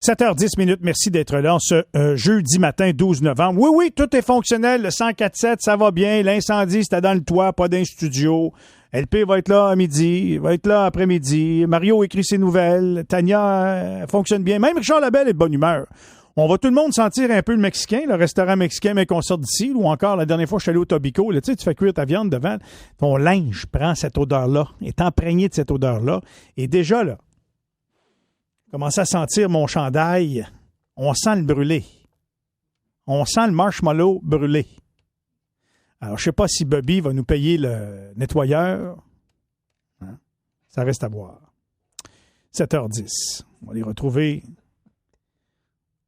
7h10, merci d'être là ce jeudi matin 12 novembre. Oui, tout est fonctionnel, le 104.7, ça va bien, l'incendie, c'était dans le toit, pas d'un studio. LP va être là à midi, va être là après-midi, Mario écrit ses nouvelles, Tania fonctionne bien, même Richard Labelle est de bonne humeur. On va tout le monde sentir un peu le mexicain, le restaurant mexicain, mais qu'on sort d'ici, ou encore la dernière fois je suis allé au Tobico, là, tu sais, tu fais cuire ta viande devant, ton linge prend cette odeur-là, est imprégné de cette odeur-là, et déjà là, commence à sentir mon chandail. On sent le brûlé. On sent le marshmallow brûlé. Alors, je ne sais pas si Bobby va nous payer le nettoyeur. Hein? Ça reste à voir. 7h10. On va aller retrouver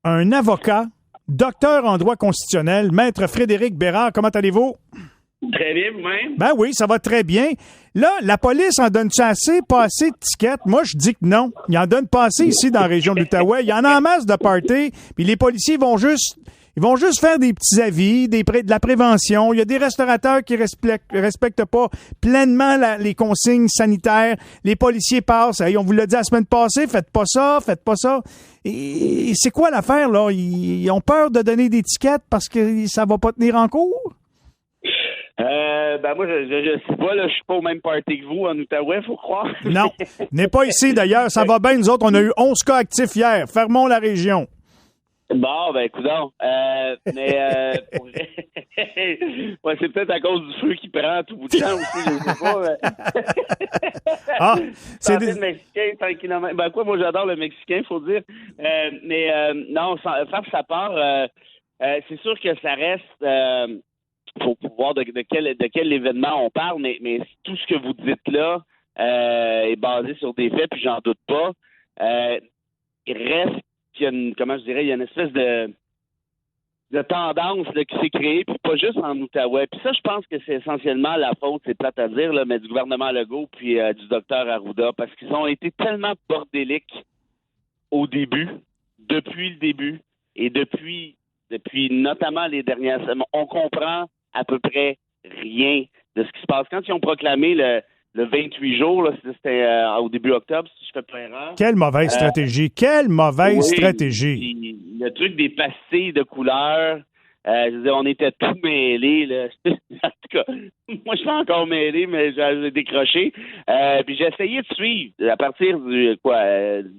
un avocat, docteur en droit constitutionnel, maître Frédéric Bérard. Comment allez-vous? Très bien, vous-même? Ben oui, ça va très bien. Là, la police en donne-tu assez, pas assez de tickets? Moi, je dis que non. Ils en donnent pas assez ici dans la région de l'Outaouais. Il y en a en masse de parties, puis les policiers vont juste faire des petits avis, de la prévention. Il y a des restaurateurs qui respectent pas pleinement les consignes sanitaires. Les policiers passent. Hey, on vous l'a dit la semaine passée, faites pas ça. Et c'est quoi l'affaire, là? Ils ont peur de donner des tickets parce que ça va pas tenir en cours? Moi, je sais pas, là, je suis pas au même party que vous en Outaouais, faut croire. Non, n'est pas ici d'ailleurs, ça va bien, nous autres, on a eu 11 cas actifs hier, fermons la région. Bon, coudonc. Ouais, c'est peut-être à cause du feu qui prend tout bout de champ aussi, je sais pas. Ah, c'est des Mexicains, 5 km. Moi, j'adore le Mexicain, faut dire. Non, faire sa part, c'est sûr que ça reste... faut voir de quel événement on parle, mais tout ce que vous dites là est basé sur des faits, puis j'en doute pas. Il reste qu'il y a il y a une espèce de tendance là, qui s'est créée, puis pas juste en Outaouais. Puis ça, je pense que c'est essentiellement la faute, c'est plate à dire, là, mais du gouvernement Legault puis du docteur Arruda, parce qu'ils ont été tellement bordéliques au début, depuis le début, et depuis notamment les dernières semaines. On comprend à peu près rien de ce qui se passe. Quand ils ont proclamé le 28 jours, là, c'était au début octobre, si je fais pas erreur. Quelle mauvaise stratégie! Quelle mauvaise stratégie! Le truc des pastilles de couleurs, je veux dire, on était tout mêlés, là. En tout cas, moi, je suis encore mêlé, mais j'ai décroché. Puis j'ai essayé de suivre à partir du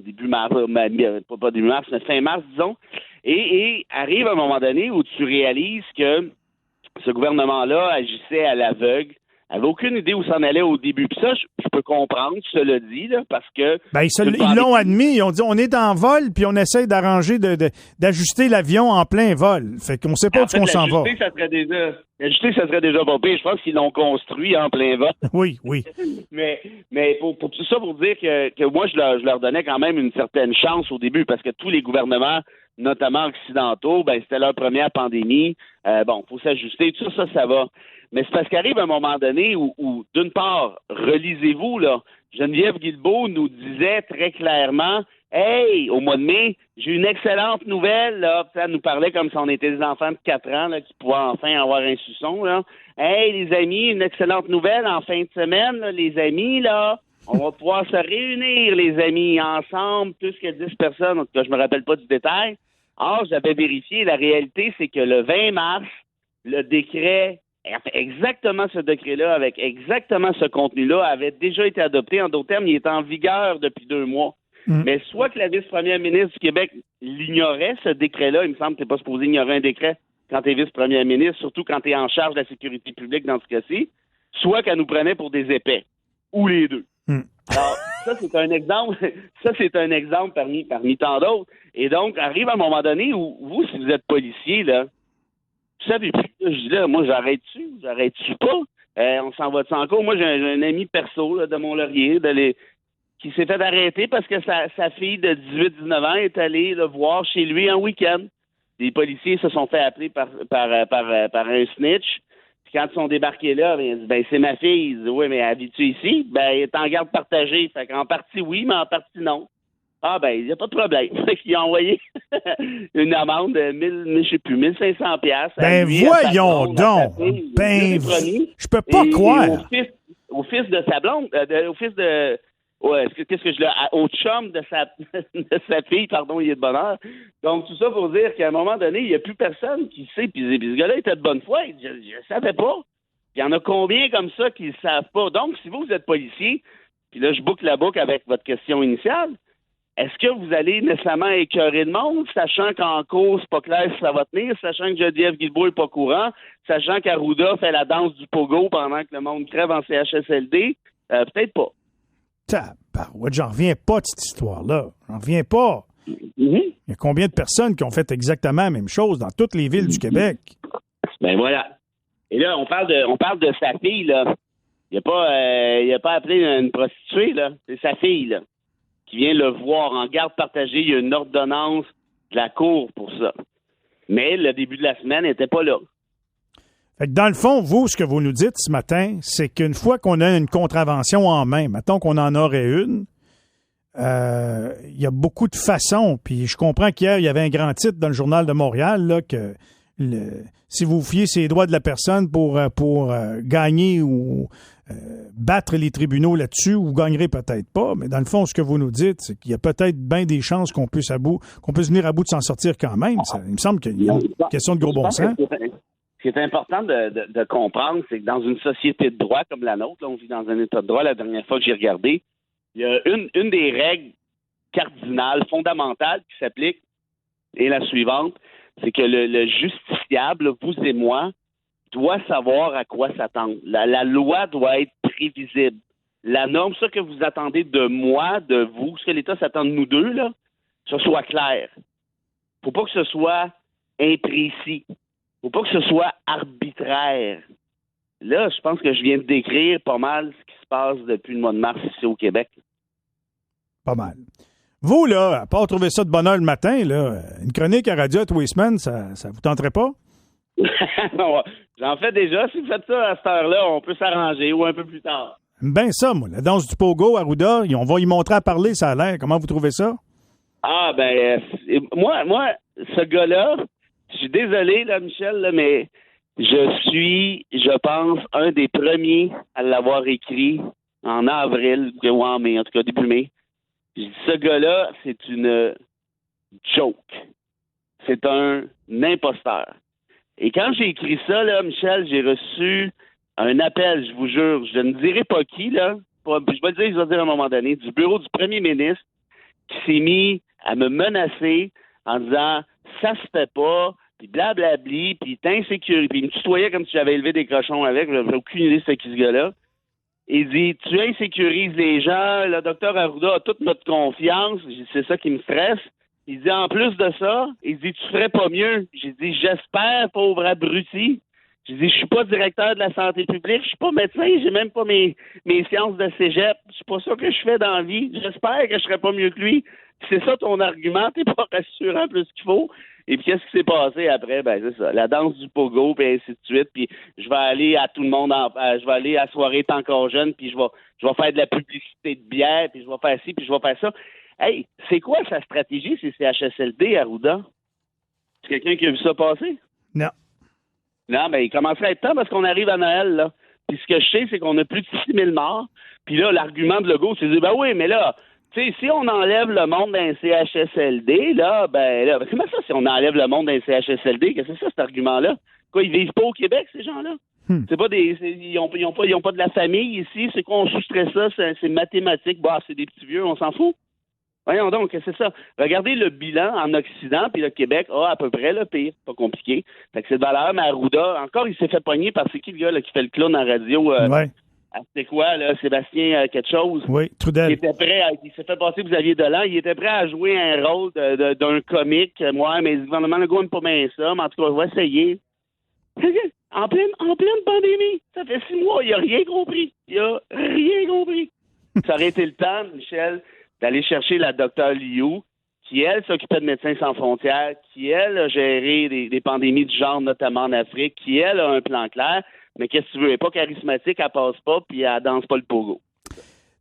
début mars, pas début mars, mais fin mars, disons. Et arrive un moment donné où tu réalises que ce gouvernement-là agissait à l'aveugle, avait aucune idée où s'en allait au début. Puis ça, je peux comprendre, je te le dis, là, parce que... ils l'ont admis, ils ont dit, on est en vol, puis on essaie d'arranger, d'ajuster l'avion en plein vol. Fait qu'on sait pas où on s'en va. L'ajuster, ça serait déjà pas pire. Je pense qu'ils l'ont construit en plein vol. Oui. mais pour tout ça, pour dire que moi, je leur donnais quand même une certaine chance au début, parce que tous les gouvernements, notamment occidentaux, c'était leur première pandémie. Faut s'ajuster. Tout ça, ça va. Mais c'est parce qu'arrive un moment donné où d'une part, relisez-vous, là, Geneviève Guilbeault nous disait très clairement, hey, au mois de mai, j'ai une excellente nouvelle, là. Elle nous parlait comme si on était des enfants de 4 ans, là, qui pouvaient enfin avoir un suçon, là. Hey, les amis, une excellente nouvelle en fin de semaine, là, les amis, là. On va pouvoir se réunir, les amis, ensemble, plus que 10 personnes. En tout cas, je me rappelle pas du détail. Or, j'avais vérifié, la réalité, c'est que le 20 mars, le décret, exactement ce décret-là, avec exactement ce contenu-là, avait déjà été adopté. En d'autres termes, il est en vigueur depuis 2 mois. Mais soit que la vice-première ministre du Québec l'ignorait, ce décret-là, il me semble que tu n'es pas supposé ignorer un décret quand tu es vice-première ministre, surtout quand tu es en charge de la sécurité publique dans ce cas-ci, soit qu'elle nous prenait pour des épais, ou les deux. Alors, ça, c'est un exemple. Ça, c'est un exemple parmi tant d'autres. Et donc, arrive un moment donné où vous, si vous êtes policier, là, vous savez plus. Là, je dis là, moi, j'arrête-tu pas? On s'en va-tu en cours? Moi, j'ai un ami perso là, de Mont-Laurier qui s'est fait arrêter parce que sa fille de 18-19 ans est allée le voir chez lui en week-end. Les policiers se sont fait appeler par un snitch. Puis quand ils sont débarqués là, ils disent, c'est ma fille. Ils disent, oui, mais habites-tu ici? Elle est en garde partagée. Fait qu'en partie, oui, mais en partie, non. Il n'y a pas de problème. Fait qu'ils ont envoyé une amende de 1,500 piastres. Voyons donc! Je peux pas croire! Au fils de sa blonde, au Ouais, qu'est-ce que je l'ai au chum de sa de sa fille, pardon, il est de bonne heure. Donc tout ça pour dire qu'à un moment donné, il n'y a plus personne qui sait. Puis ce gars-là était de bonne foi. Je savais pas. Il y en a combien comme ça qui ne savent pas. Donc, si vous êtes policier, puis là, je boucle la boucle avec votre question initiale, est-ce que vous allez nécessairement écœurer le monde, sachant qu'en cours, c'est pas clair si ça va tenir, sachant que Geneviève Guilbeault n'est pas courant, sachant qu'Arruda fait la danse du pogo pendant que le monde crève en CHSLD? Peut-être pas. J'en reviens pas de cette histoire-là. J'en reviens pas. Mm-hmm. Il y a combien de personnes qui ont fait exactement la même chose dans toutes les villes du Québec? Ben voilà. Et là, on parle de sa fille, là. Il a pas appelé une prostituée, là. C'est sa fille, là, qui vient le voir en garde partagée. Il y a une ordonnance de la Cour pour ça. Mais le début de la semaine n'était pas là. Fait que dans le fond, vous, ce que vous nous dites ce matin, c'est qu'une fois qu'on a une contravention en main, mettons qu'on en aurait une, il y a beaucoup de façons. Puis je comprends qu'hier, il y avait un grand titre dans le Journal de Montréal, là, que si vous fiez ses droits de la personne pour gagner ou battre les tribunaux là-dessus, vous gagnerez peut-être pas. Mais dans le fond, ce que vous nous dites, c'est qu'il y a peut-être bien des chances qu'on puisse venir à bout de s'en sortir quand même. Il me semble qu'il y a une question de gros bon sens. Ce qui est important de comprendre, c'est que dans une société de droit comme la nôtre, là, on vit dans un état de droit, la dernière fois que j'ai regardé, il y a une des règles cardinales, fondamentales qui s'applique, et la suivante, c'est que le justiciable, vous et moi, doit savoir à quoi s'attendre. La loi doit être prévisible. La norme, ce que vous attendez de moi, de vous, ce que l'État s'attend de nous deux, là, ce soit clair. Faut pas que ce soit imprécis. Faut pas que ce soit arbitraire. Là, je pense que je viens de décrire pas mal ce qui se passe depuis le mois de mars ici au Québec. Pas mal. Vous, là, à part trouver ça de bonne heure le matin, là, une chronique à radio tous les semaines, ça vous tenterait pas? J'en fais déjà. Si vous faites ça à cette heure-là, on peut s'arranger ou un peu plus tard. Ben ça, moi. La danse du pogo, Arruda, on va y montrer à parler, ça a l'air. Comment vous trouvez ça? Ah, ben, moi, ce gars-là, je suis désolé, là, Michel, là, mais je suis, je pense, un des premiers à l'avoir écrit en avril ou en mai, en tout cas début mai. Je dis, ce gars-là, c'est une joke. C'est un imposteur. Et quand j'ai écrit ça, là, Michel, j'ai reçu un appel, je vous jure, je ne dirai pas qui, là, je vais le dire, je vais le dire à un moment donné, du bureau du premier ministre qui s'est mis à me menacer en disant « ça se fait pas », puis blablabli, puis t'insécurise, puis il me tutoyait comme si j'avais élevé des cochons avec, j'avais aucune idée de ce gars-là. Il dit « tu insécurises les gens, le docteur Arruda a toute notre confiance », c'est ça qui me stresse. Il dit, en plus de ça, il dit, tu ferais pas mieux. J'ai dit, j'espère, pauvre abruti. J'ai dit, je suis pas directeur de la santé publique, je suis pas médecin, j'ai même pas mes sciences de cégep. C'est pas ça que je fais dans la vie. J'espère que je serais pas mieux que lui. C'est ça ton argument, t'es pas rassurant plus qu'il faut. Et puis, qu'est-ce qui s'est passé après? Ben, c'est ça. La danse du pogo, puis ainsi de suite. Puis, je vais aller à tout le monde, je vais aller à la soirée T'es encore jeune, puis je vais faire de la publicité de bière, puis je vais faire ci, puis je vais faire ça. Hey, c'est quoi sa stratégie, c'est CHSLD, Arruda? C'est quelqu'un qui a vu ça passer? Non. Non, ben il commencerait à être temps parce qu'on arrive à Noël, là. Puis ce que je sais, c'est qu'on a plus de 6 000 morts. Puis là, l'argument de Legault, c'est de dire, ben oui, mais là, tu sais, si on enlève le monde d'un CHSLD, là, ben comment ça, si on enlève le monde d'un CHSLD? Qu'est-ce que c'est ça, cet argument-là? Quoi, ils vivent pas au Québec, ces gens-là? C'est pas ils ont pas de la famille ici. C'est quoi, on soustrait ça? C'est mathématique. Bah, c'est des petits vieux, on s'en fout. Voyons donc, c'est ça. Regardez le bilan en Occident, puis le Québec a à peu près le pire. Pas compliqué. Fait que c'est de valeur, mais Arruda, encore, il s'est fait pogner par c'est qui le gars là, qui fait le clown en radio? Ouais. C'est quoi, là, Sébastien quelque chose? Oui, Trudel. Il s'est fait passer Xavier Dolan. Il était prêt à jouer un rôle d'un comique. Moi, mais le gouvernement Legault n'aime pas bien ça, mais en tout cas, je vais essayer. En pleine pandémie. Ça fait 6 mois, il n'a rien compris. Il a rien compris. Ça aurait été le temps, Michel, d'aller chercher la docteure Liu, qui, elle, s'occupait de Médecins sans frontières, qui, elle, a géré des pandémies du genre, notamment en Afrique, qui, elle, a un plan clair. Mais qu'est-ce que tu veux? Elle n'est pas charismatique, elle passe pas, puis elle danse pas le pogo.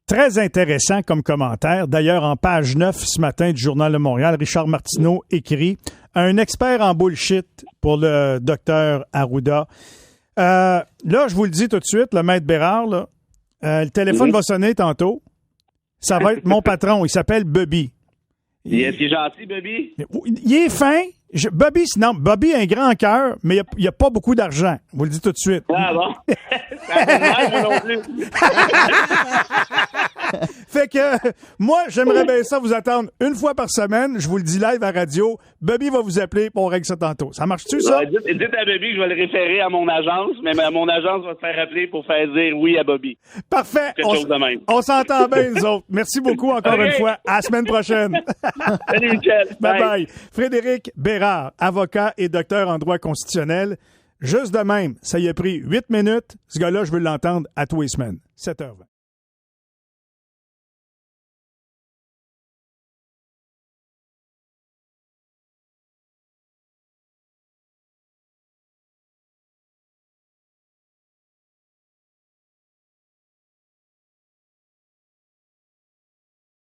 Très intéressant comme commentaire. D'ailleurs, en page 9 ce matin du Journal de Montréal, Richard Martineau écrit « Un expert en bullshit pour le docteur Arruda ». Là, je vous le dis tout de suite, le maître Bérard, là, le téléphone va sonner tantôt. Ça va être mon patron. Il s'appelle Bobby. Est-ce gentil, Bobby? Il est fin. Bobby a un grand cœur, mais il n'y a pas beaucoup d'argent. Je vous le dis tout de suite. Ah bon? Ça va mal, moi non plus. Fait que moi, j'aimerais bien ça vous attendre une fois par semaine. Je vous le dis live à radio. Bobby va vous appeler pour on règle ça tantôt. Ça marche-tu, ça? Ouais, dites à Bobby que je vais le référer à mon agence, mais mon agence va se faire appeler pour faire dire oui à Bobby. Parfait. Quelque chose de même. On s'entend bien, nous autres. Merci beaucoup encore une fois. À la semaine prochaine. Salut, Michel. Bye-bye. Frédéric Bérard, avocat et docteur en droit constitutionnel. Juste de même, ça y a pris 8 minutes. Ce gars-là, je veux l'entendre à tous les semaines. 7h20.